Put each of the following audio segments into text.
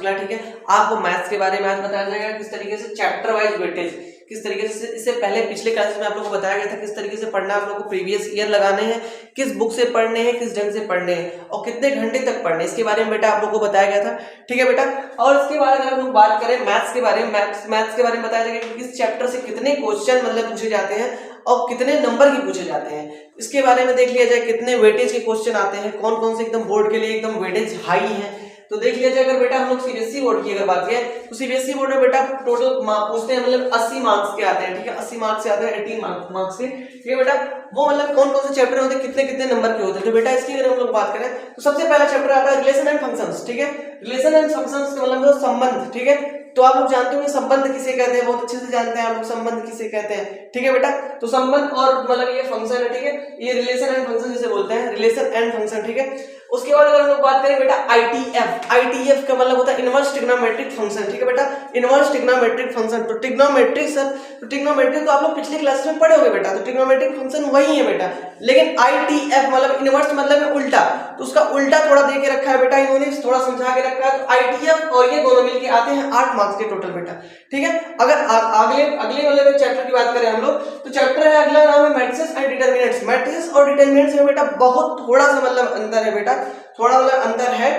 Clear, ठीक है। आपको मैथ्स के बारे में आज बताया जाएगा किस तरीके से चैप्टर वाइज वेटेज, किस तरीके से, इससे पहले पिछले क्लासेस में आप लोगों को बताया गया था किस तरीके से पढ़ना है, आप लोगों को प्रीवियस ईयर लगाने हैं, किस बुक से पढ़ने हैं, किस ढंग से पढ़ने हैं और कितने घंटे तक पढ़ने हैं, इसके बारे में बेटा आप लोगों को बताया गया था, ठीक है बेटा। और इसके बाद अगर हम लोग बात करें मैथ्स के बारे में, मैथ्स के बारे में बताया जाएगा कि किस चैप्टर से कितने क्वेश्चन मतलब पूछे जाते हैं और कितने नंबर के पूछे जाते हैं, इसके बारे में देख लिया जाए। कितने वेटेज के क्वेश्चन आते हैं, कौन कौन से एकदम बोर्ड के लिए एकदम वेटेज हाई है, तो देख लिया जाए। अगर बेटा हम लोग सीबीएसई बोर्ड की अगर बात करें तो सीबीएसई बोर्ड में बेटा टोटल पूछते हैं मतलब 80 मार्क्स के आते हैं, ठीक है। 80 मार्क्स से आते हैं 18 मार्क्स के, ठीक है बेटा। वो मतलब कौन कौन से चैप्टर होते हैं, कितने कितने नंबर के होते हैं, तो बेटा इसकी अगर हम लोग बात करें तो सबसे पहला चैप्टर आता है रिलेशन एंड फंक्शंस, ठीक है। रिलेशन एंड फंक्शंस का मतलब संबंध, ठीक है। तो आप लोग जानते होंगे संबंध किसे कहते हैं, बहुत अच्छे से जानते हैं आप लोग संबंध किसे कहते हैं, ठीक है बेटा। तो संबंध और मतलब ये फंक्शन है, ठीक है। ये रिलेशन एंड फंक्शन जिसे बोलते हैं, रिलेशन एंड फंक्शन, ठीक है। उसके बाद अगर हम लोग बात करें बेटा आईटीएफ का मतलब होता है इनवर्स ट्रिग्नोमेट्रिक फंक्शन, ठीक है बेटा। इनवर्स ट्रिग्नोमेट्रिक फंक्शन, तो ट्रिग्नोमेट्रिक सर, तो ट्रिग्नोमेट्रिक तो आप लोग पिछले क्लास में पढ़े होंगे बेटा, तो ट्रिग्नोमेट्रिक फंक्शन वही है बेटा। लेकिन आईटीएफ मतलब इनवर्स मतलब है उल्टा, तो उसका उल्टा थोड़ा दे के रखा है बेटा, इन्होंने थोड़ा समझा के रखा है। तो आईटीएफ और ये दोनों मिलके आते हैं 8 मार्क्स के टोटल बेटा, ठीक है। अगर अगले वाले चैप्टर की बात करें हम लोग, तो चैप्टर है अगला नाम है मैट्रिसेस एंड डिटरमिनेंट्स। मैट्रिसेस और डिटरमिनेंट्स में बेटा बहुत थोड़ा सा मतलब अंतर है बेटा, थोड़ा मतलब अंतर है,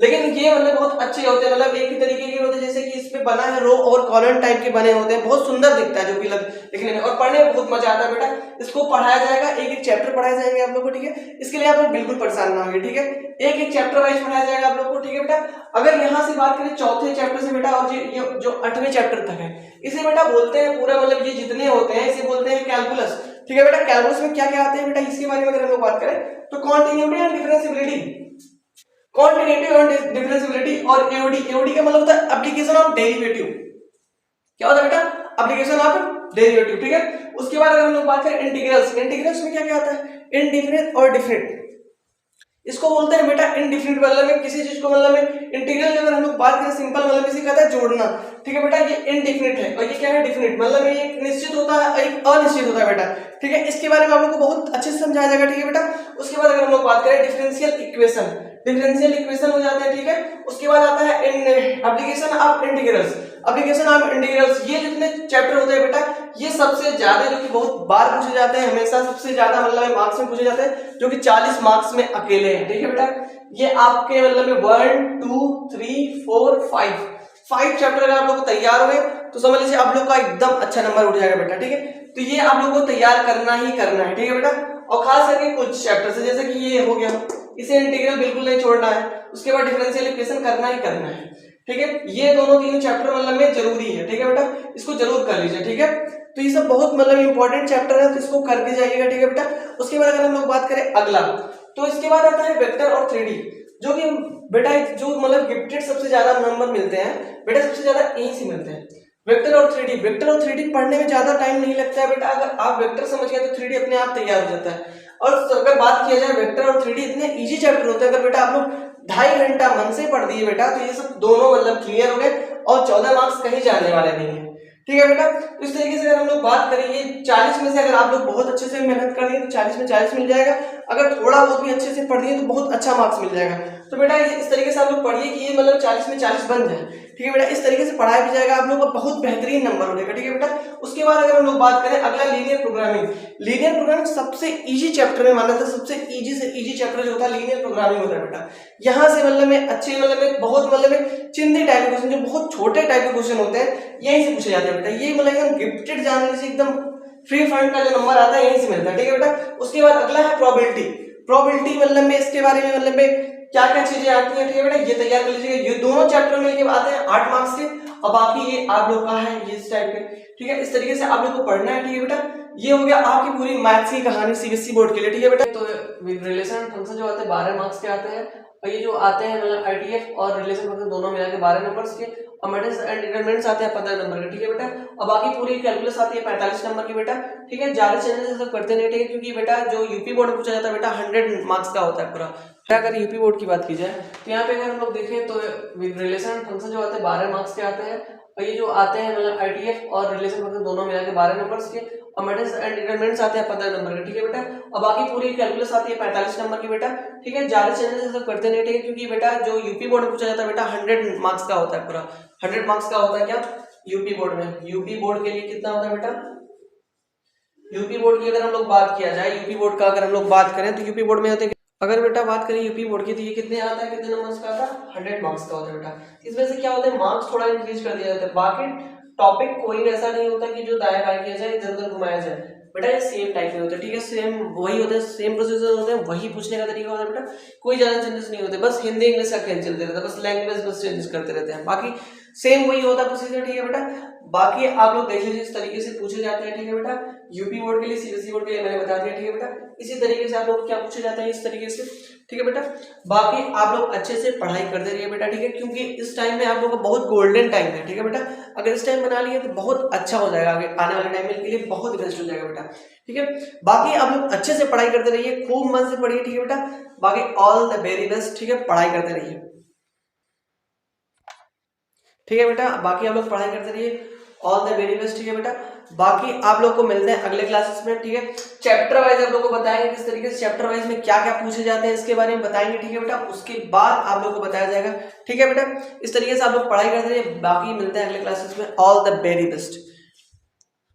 लेकिन ये मतलब बहुत अच्छे होते हैं, मतलब एक ही तरीके के होते हैं, जैसे कि इस पे बना है रो और कॉलम टाइप के बने होते हैं, बहुत सुंदर दिखता है जो कि लिखने में और पढ़ने में बहुत मजा आता है बेटा। इसको पढ़ाया जाएगा, एक एक चैप्टर पढ़ाए जाएंगे आप लोग को, ठीक है। इसके लिए आप लोग बिल्कुल परेशान ना होंगे, ठीक है। एक एक चैप्टर वाइज पढ़ाया जाएगा आप लोग को, ठीक है बेटा। अगर यहाँ से बात करें चौथे चैप्टर से बेटा और जो 8वें चैप्टर तक है, इसे बेटा बोलते हैं पूरा मतलब ये जितने होते हैं इसे बोलते हैं कैलकुलस, ठीक है बेटा। कैलकुलस में क्या क्या आते हैं बेटा, इसके बारे में अगर हम लोग बात करें तो कॉन्टिन्यूटी एंड डिफरेंशिएबिलिटी, कॉन्टिन्यूटी और डिफरेंशिएबिलिटी और एओडी। एओडी का मतलब होता है एप्लीकेशन ऑफ डेरिवेटिव, क्या होता है बेटा, एप्लीकेशन ऑफ डेरिवेटिव, ठीक है। उसके बाद अगर हम लोग बात करें इंटीग्रल्स, इंटीग्रल्स में क्या क्या आता है, इनडिफिनिट और डिफिनिट, इसको बोलते हैं बेटा इनडिफिनिट, मतलब में किसी चीज को मतलब में इंटीग्रल अगर हम लोग बात करें सिंपल मतलब इसे कहता है जोड़ना, ठीक है बेटा। ये इनडिफिनिट है और ये क्या है डिफिनिट, मतलब ये एक निश्चित होता है एक अनिश्चित होता है बेटा, ठीक है। इसके बारे में आप लोग को बहुत अच्छे से समझाया जाएगा, ठीक है बेटा। उसके बाद अगर हम लोग बात करें डिफरेंशियल इक्वेशन, डिफरेंशियल इक्वेशन हो जाता है, ठीक है। उसके बाद आता है application of integrals, application of integrals. ये जितने चैप्टर होते हैं बेटा ये सबसे ज्यादा जो कि बहुत बार पूछे जाते हैं, हमेशा सबसे ज्यादा मतलब मार्क्स में पूछे जाते हैं, जो कि 40 मार्क्स में अकेले हैं, ठीक है बेटा। ये आपके मतलब में 1 2 3 4 5 चैप्टर अगर आप लोग तैयार हो गए तो समझ लीजिए आप लोग का एकदम अच्छा नंबर उठ जाएगा बेटा, ठीक है। तो ये आप लोगों को तैयार करना ही करना है, ठीक है बेटा। और खास करके कुछ चैप्टर से जैसे कि ये हो गया, इसे इंटीग्रल बिल्कुल नहीं छोड़ना है। उसके बाद डिफरेंशियल इक्वेशन करना ही करना है, ठीक है। ये दोनों तीन चैप्टर मतलब में जरूरी है, ठीक है बेटा, इसको जरूर कर लीजिए, ठीक है। तो ये सब बहुत मतलब इंपॉर्टेंट चैप्टर है, तो इसको करके जाइएगा, ठीक है बेटा। उसके बाद अगर हम लोग बात करें अगला, तो इसके बाद आता है वेक्टर और 3D, जो कि बेटा जो मतलब गिफ्टेड सबसे ज्यादा नंबर मिलते हैं बेटा, सबसे ज्यादा यहीं से मिलते हैं, वेक्टर और 3D। वेक्टर और 3D पढ़ने में ज्यादा टाइम नहीं लगता है बेटा, अगर आप वेक्टर समझ गए तो 3D अपने आप तैयार हो जाता है। और अगर बात किया जाए वेक्टर और 3D इतने इजी चैप्टर होते हैं, अगर बेटा आप लोग 2.5 घंटा मन से पढ़ दिए बेटा तो ये सब दोनों मतलब क्लियर हो गए और 14 मार्क्स कहीं जाने वाले नहीं है, ठीक है बेटा। तो इस तरीके से अगर हम लोग बात करें ये 40 में से अगर आप लोग बहुत अच्छे से मेहनत कर दिए तो 40 में 40 मिल जाएगा, अगर थोड़ा बहुत भी अच्छे से पढ़ दिए तो बहुत अच्छा मार्क्स मिल जाएगा। तो बेटा इस तरीके से आप लोग पढ़िए कि ये मतलब 40 में 40 बन जाए, ठीक है बेटा। इस तरीके से पढ़ाया भी जाएगा, आप लोग का बहुत बेहतरीन नंबर हो जाएगा, ठीक है बेटा। उसके बाद अगर हम लोग बात करें अगला लीनियर प्रोग्रामिंग, लीनियर प्रोग्रामिंग सबसे इजी चैप्टर में माना था, सबसे इजी से इजी चैप्टर जो होता है लीनियर प्रोग्रामिंग होता है बेटा। यहाँ से मतलब में अच्छे मतलब में बहुत मतलब में चिंदी टाइप के क्वेश्चन, जो बहुत छोटे टाइप के क्वेश्चन होते हैं यहीं से पूछे जाते हैं बेटा। ये मतलब एकदम गिफ्टेड जानने से एकदम फ्री फंड का जो नंबर आता है यहीं से मिलता है, ठीक है बेटा। उसके बाद अगला है प्रोबेबिलिटी, प्रोबेबिलिटी मतलब में इसके बारे में मतलब में क्या क्या चीजें आती हैं, ठीक है बेटा, ये तैयार कर लीजिएगा। ये दोनों चैप्टर मिलके आते हैं 8 मार्क्स के और बाकी ये आप लोग का है ये इस टाइप के, ठीक है। इस तरीके से आप लोग को पढ़ना है, ठीक है बेटा। ये हो गया आपकी पूरी मैथ्स की कहानी सीबीएसई बोर्ड के लिए, ठीक है बेटा। तो रिलेशन फंक्शन जो आते हैं 12 मार्क्स के आते हैं और ये जो आते हैं मतलब आईटीएफ और रिलेशन फंक्शन दोनों मिला के 12 नंबर्स के, और मैट्रिक्स एंड डिटरमिनेंट्स आते हैं 15 नंबर के, ठीक है बेटा। और बाकी पूरी कैलकुलस आती है 45 नंबर की बेटा, ठीक है। ज्यादा चैनल से सब करते नहीं, ठीक है, क्योंकि बेटा जो यूपी बोर्ड में पूछा जाता है बेटा 100 मार्क्स का होता है पूरा। अगर यूपी बोर्ड की बात की जाए तो यहाँ पे अगर हम लोग देखें तो रिलेशन फंक्शन जो आते हैं 12 मार्क्स के आते हैं और ये जो आते हैं मतलब आईटीएफ और रिलेशन फंक्शन दोनों मिला के 12 नंबर्स के, और मेथड्स एंड डिटरमिनेंट्स आते हैं 15 नंबर के, ठीक है बेटा। और बाकी पूरी कैलकुलस आती है 45 नंबर की बेटा, ठीक है। ज्यादा चैनल सब करते नहीं, ठीक है, क्योंकि बेटा जो यूपी बोर्ड में पूछा जाता है बेटा 100 मार्क्स का होता है, पूरा 100 मार्क्स का होता है क्या यूपी बोर्ड में। यूपी बोर्ड के लिए कितना होता है बेटा, यूपी बोर्ड की अगर हम लोग बात किया जाए, यूपी बोर्ड का अगर हम लोग बात करें तो यूपी बोर्ड में होते हैं, अगर बेटा बात करें यूपी बोर्ड की तो ये कितने आता है, कितने नंबर्स का आता है, 100 मार्क्स का होता है बेटा। इसमें से क्या होता है, मार्क्स थोड़ा इंक्रीज कर दिया जाता है। बाकी टॉपिक कोई ऐसा नहीं होता कि जो दाएं बाएं किया जाए, इधर उधर घुमाया जाए बेटा, ये सेम टाइप में होता है, ठीक है। सेम वही होते हैं, सेम प्रोसीजर होते हैं, वही पूछने का तरीका होता है बेटा, कोई ज्यादा चेंजेस नहीं होते। बस हिंदी इंग्लिश का खेल चलते रहता है, बस लैंग्वेज बस चेंज करते रहते हैं, बाकी सेम वही होता है प्रोसीजर, ठीक है बेटा। बाकी आप लोग देख लीजिए इस तरीके से पूछे जाते हैं, ठीक है बेटा। यूपी बोर्ड के लिए, सीबीएसई बोर्ड के लिए मैंने बता दिया, ठीक है बेटा। इसी तरीके से आप लोग क्या पूछे जाते हैं इस तरीके से, ठीक है बेटा। बाकी आप लोग अच्छे से पढ़ाई करते रहिए बेटा, ठीक है, क्योंकि इस टाइम में आप लोग का बहुत गोल्डन टाइम है, ठीक है बेटा। अगर इस टाइम बना लिए तो बहुत अच्छा हो जाएगा, आगे आने वाले टाइम के लिए बहुत बेस्ट हो जाएगा बेटा, ठीक है। बाकी आप लोग अच्छे से पढ़ाई करते रहिए, खूब मन से पढ़िए, ठीक है बेटा। बाकी ऑल द वेरी बेस्ट, ठीक है, पढ़ाई करते रहिए, ठीक है बेटा। बाकी आप लोग पढ़ाई करते रहिए, ऑल द वेरी बेस्ट, ठीक है बेटा। बाकी आप लोग को मिलते हैं अगले क्लासेस में, ठीक है। चैप्टर वाइज आप लोग को बताएंगे किस तरीके से चैप्टर वाइज में क्या क्या पूछे जाते हैं, इसके बारे में बताएंगे, ठीक है बेटा। उसके बाद आप लोग को बताया जाएगा, ठीक है बेटा। इस तरीके से आप लोग पढ़ाई करते रहिए, बाकी मिलते हैं अगले क्लासेस में, ऑल द वेरी बेस्ट।